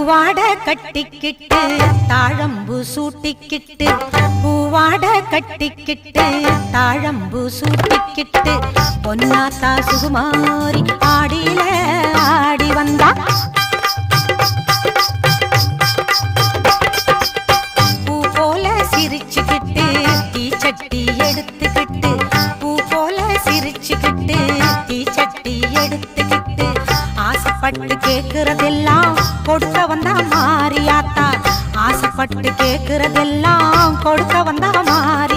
பூவாட கட்டிக்கிட்டு தாழம்பு சூட்டிக்கிட்டு பூவாட கட்டிக்கிட்டு தாழம்பு சூட்டிக்கிட்டு பொன்னாத்தா சுகுமாரி ஆடியில ஆடி வந்தா பூ போல சிரிச்சுக்கிட்டு தீச்சட்டி எடுத்துக்கிட்டு பூ போல சிரிச்சுக்கிட்டு தீச்சட்டி எடுத்துக்கிட்டு ஆசைப்பட்டு கேக்குறதெல்லாம் கொடுக்க வந்தா மாரியாத்தா ஆசைப்பட்டு கேக்குறதெல்லாம் கொடுக்க வந்தா மாறி